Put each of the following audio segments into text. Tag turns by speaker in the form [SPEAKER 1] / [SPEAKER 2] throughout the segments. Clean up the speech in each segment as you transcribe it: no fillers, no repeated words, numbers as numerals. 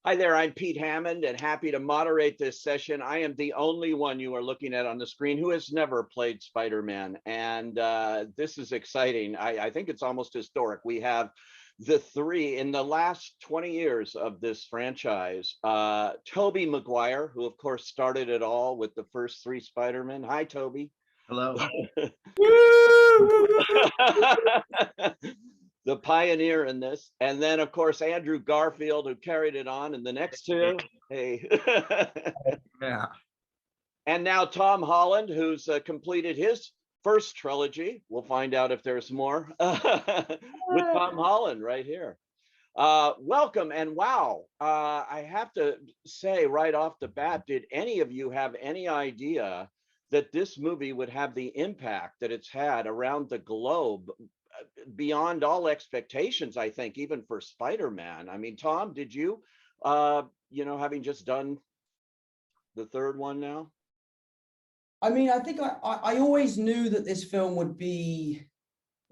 [SPEAKER 1] Hi there, I'm Pete Hammond and happy to moderate this session. I am the only one you are looking at on the screen who has never played Spider-Man. And this is exciting. I think it's almost historic. We have the three in the last 20 years of this franchise. Tobey Maguire, who of course started it all with the first three Spider-Men. Hi, Tobey.
[SPEAKER 2] Hello.
[SPEAKER 1] The pioneer in this, and then of course Andrew Garfield, who carried it on in the next two. Hey.
[SPEAKER 2] Yeah.
[SPEAKER 1] And now Tom Holland, who's completed his first trilogy. We'll find out if there's more with Tom Holland right here. Welcome, and wow, I have to say right off the bat, did any of you have any idea that this movie would have the impact that it's had around the globe, beyond all expectations, I think, even for Spider-Man? I mean, Tom, did you, having just done the third one now?
[SPEAKER 3] I mean, I think I always knew that this film would be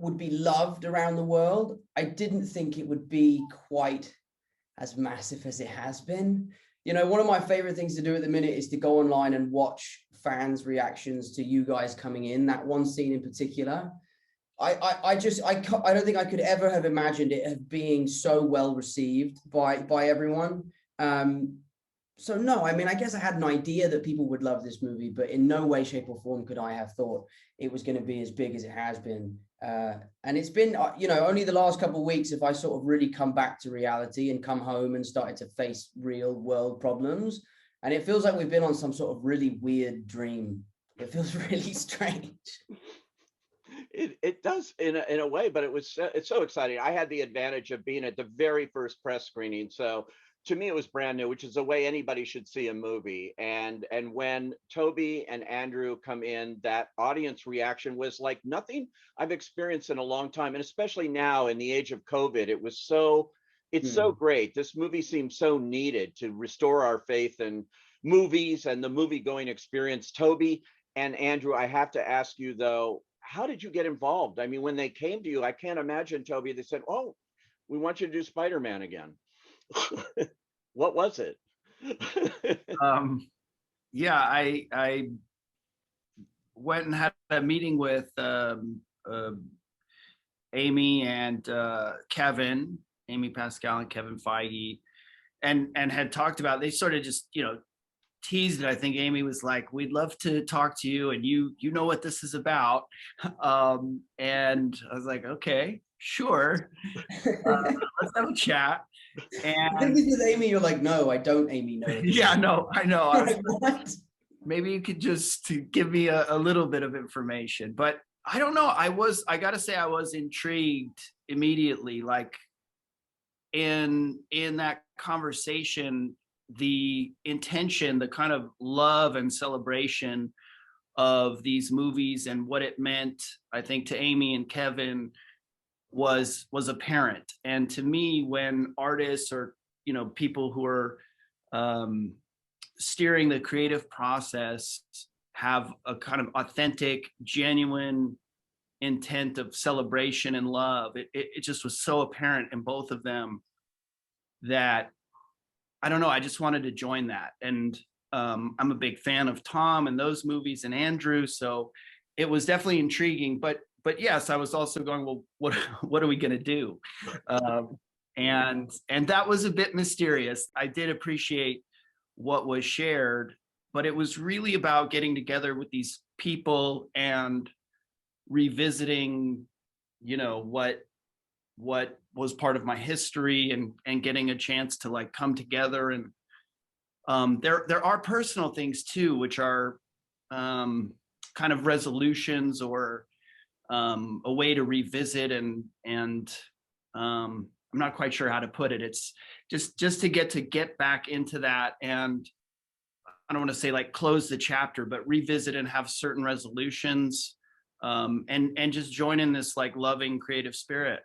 [SPEAKER 3] loved around the world. I didn't think it would be quite as massive as it has been. You know, one of my favorite things to do at the minute is to go online and watch fans' reactions to you guys coming in. That one scene in particular, I don't think I could ever have imagined it being so well received by everyone. So no, I mean, I guess I had an idea that people would love this movie, but in no way, shape, or form could I have thought it was going to be as big as it has been. And it's been, only the last couple of weeks have I sort of really come back to reality and come home and started to face real world problems. And it feels like we've been on some sort of really weird dream. It feels really strange.
[SPEAKER 1] It does in a way, but it's so exciting. I had the advantage of being at the very first press screening, so to me it was brand new, which is the way anybody should see a movie. And when Tobey and Andrew come in, that audience reaction was like nothing I've experienced in a long time, and especially now in the age of COVID, it's so great. This movie seems so needed to restore our faith in movies and the movie going experience. Tobey and Andrew, I have to ask you though, how did you get involved? I mean, when they came to you, I can't imagine, Tobey, they said, "Oh, we want you to do Spider-Man again." What was it?
[SPEAKER 2] Yeah, I went and had a meeting with Amy and Kevin, Amy Pascal and Kevin Feige, and had talked about, they sort of just, teased it. I think Amy was like, "We'd love to talk to you, and you know what this is about." And I was like, "Okay, sure, let's have a chat." And
[SPEAKER 3] I think with Amy, you're like, "No, I don't, Amy, no."
[SPEAKER 2] Yeah, no, I know. I was
[SPEAKER 3] What?
[SPEAKER 2] Maybe you could just give me a little bit of information, but I don't know. I gotta say, I was intrigued immediately. Like in that conversation, the intention, the kind of love and celebration of these movies and what it meant, I think, to Amy and Kevin was apparent. And to me, when artists or people who are steering the creative process have a kind of authentic, genuine intent of celebration and love, it just was so apparent in both of them that, I don't know, I just wanted to join that. And I'm a big fan of Tom and those movies and Andrew, so it was definitely intriguing. But yes, I was also going, well, what are we going to do? And that was a bit mysterious. I did appreciate what was shared, but it was really about getting together with these people and revisiting, what was part of my history, and getting a chance to like come together. And there are personal things too, which are kind of resolutions or a way to revisit, and I'm not quite sure how to put it. It's just to get back into that, and I don't want to say like close the chapter, but revisit and have certain resolutions, and just join in this like loving creative spirit.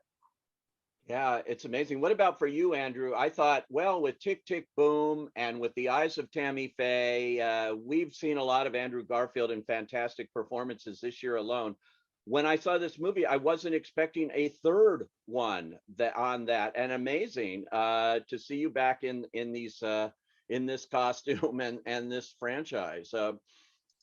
[SPEAKER 1] Yeah, it's amazing. What about for you, Andrew? I thought, well, with Tick, Tick, Boom and with the eyes of Tammy Faye, we've seen a lot of Andrew Garfield in fantastic performances this year alone. when I saw this movie, I wasn't expecting a third one on that, and amazing to see you back in these in this costume and this franchise.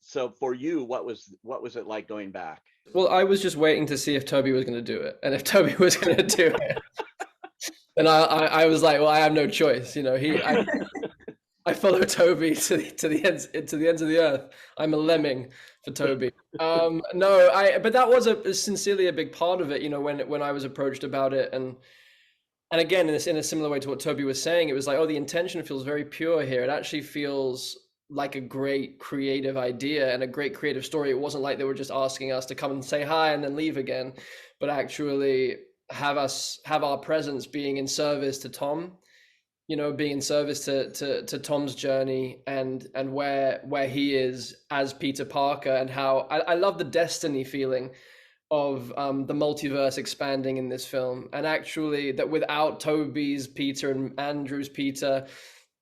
[SPEAKER 1] So for you, what was it like going back?
[SPEAKER 4] Well, I was just waiting to see if Tobey was going to do it, and if Tobey was going to do it, and I was like, well, I have no choice. You know, I follow Tobey to the ends of the earth. I'm a lemming for Tobey. No, but that was sincerely a big part of it. You know, when I was approached about it, and again, in a similar way to what Tobey was saying, it was like, oh, the intention feels very pure here. It actually feels like a great creative idea and a great creative story. It wasn't like they were just asking us to come and say hi and then leave again, but actually have our presence being in service to Tom, you know, being in service to Tom's journey and where he is as Peter Parker, and how I love the destiny feeling of the multiverse expanding in this film, and actually that without Tobey's Peter and Andrew's Peter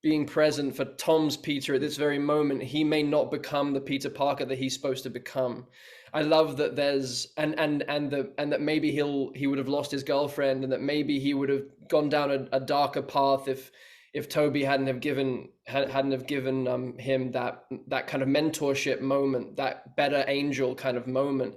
[SPEAKER 4] being present for Tom's Peter at this very moment, he may not become the Peter Parker that he's supposed to become. I love that there's and that maybe he would have lost his girlfriend, and that maybe he would have gone down a darker path if Tobey hadn't have given him that kind of mentorship moment, that better angel kind of moment.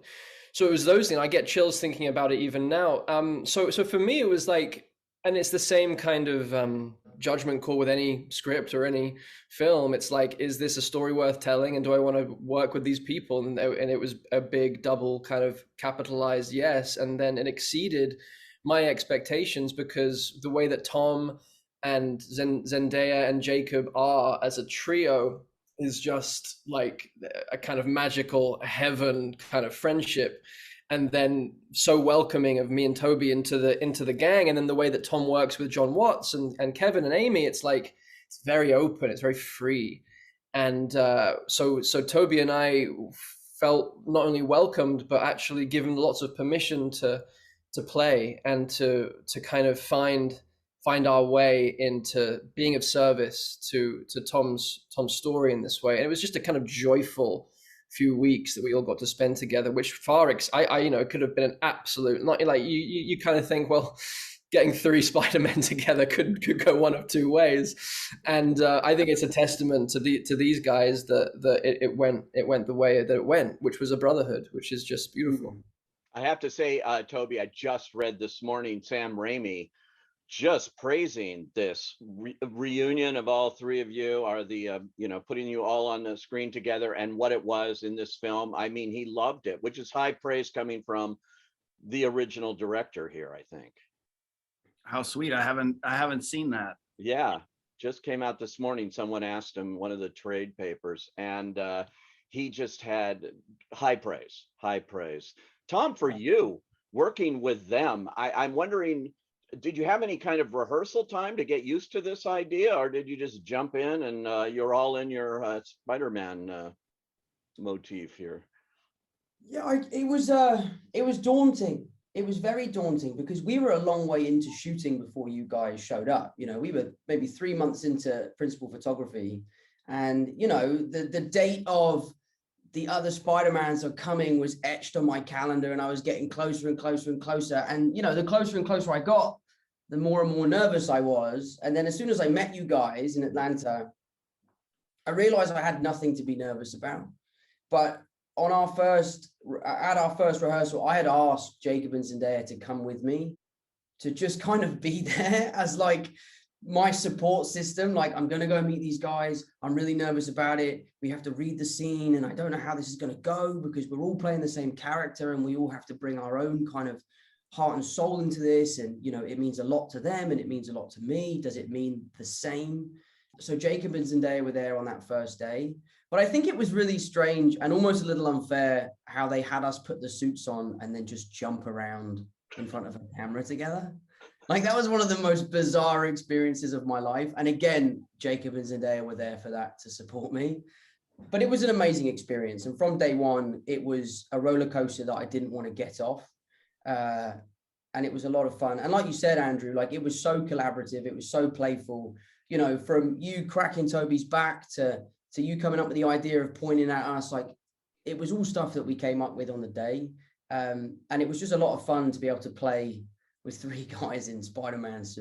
[SPEAKER 4] So it was those things. I get chills thinking about it even now. So for me, it was like, and it's the same kind of judgment call with any script or any film. It's like, is this a story worth telling, and do I want to work with these people? And it was a big double kind of capitalized yes, and then it exceeded my expectations, because the way that Tom and Zendaya and Jacob are as a trio is just like a kind of magical heaven kind of friendship, and then so welcoming of me and Tobey into the gang. And then the way that Tom works with John Watts and Kevin and Amy, it's like, it's very open, it's very free. And so Tobey and I felt not only welcomed, but actually given lots of permission to play and to kind of find our way into being of service to Tom's story in this way. And it was just a kind of joyful few weeks that we all got to spend together, which it could have been an absolute, not like you kind of think, well, getting 3 Spider-Men together could go one of 2 ways. And I think it's a testament to these guys that it went the way that it went, which was a brotherhood, which is just beautiful.
[SPEAKER 1] I have to say, Tobey, I just read this morning Sam Raimi just praising this reunion of all 3 of you, are the putting you all on the screen together, and what it was in this film. I mean, he loved it, which is high praise coming from the original director here, I think.
[SPEAKER 2] How sweet. I haven't seen that.
[SPEAKER 1] Yeah, just came out this morning. Someone asked him, one of the trade papers, and he just had high praise. Tom, for you working with them, I'm wondering, did you have any kind of rehearsal time to get used to this idea, or did you just jump in and you're all in your Spider-Man motif here?
[SPEAKER 3] Yeah, it was daunting. It was very daunting, because we were a long way into shooting before you guys showed up. You know, we were maybe 3 months into principal photography, and you know, the date of the other Spider-Mans are coming was etched on my calendar, and I was getting closer and closer and closer. And, you know, the closer and closer I got, the more and more nervous I was. And then as soon as I met you guys in Atlanta, I realized I had nothing to be nervous about. But at our first rehearsal, I had asked Jacob and Zendaya to come with me, to just kind of be there as like my support system. Like, I'm going to go meet these guys. I'm really nervous about it. We have to read the scene, and I don't know how this is going to go, because we're all playing the same character, and we all have to bring our own kind of heart and soul into this. And, you know, it means a lot to them and it means a lot to me. Does it mean the same? So Jacob and Zendaya were there on that first day. But I think it was really strange and almost a little unfair how they had us put the suits on and then just jump around in front of a camera together. Like, that was one of the most bizarre experiences of my life. And again, Jacob and Zendaya were there for that, to support me. But it was an amazing experience. And from day one, it was a roller coaster that I didn't want to get off. And it was a lot of fun. And like you said, Andrew, like, it was so collaborative. It was so playful, you know, from you cracking Tobey's back to you coming up with the idea of pointing at us. Like, it was all stuff that we came up with on the day. And it was just a lot of fun to be able to play with three guys in Spider-Man suits.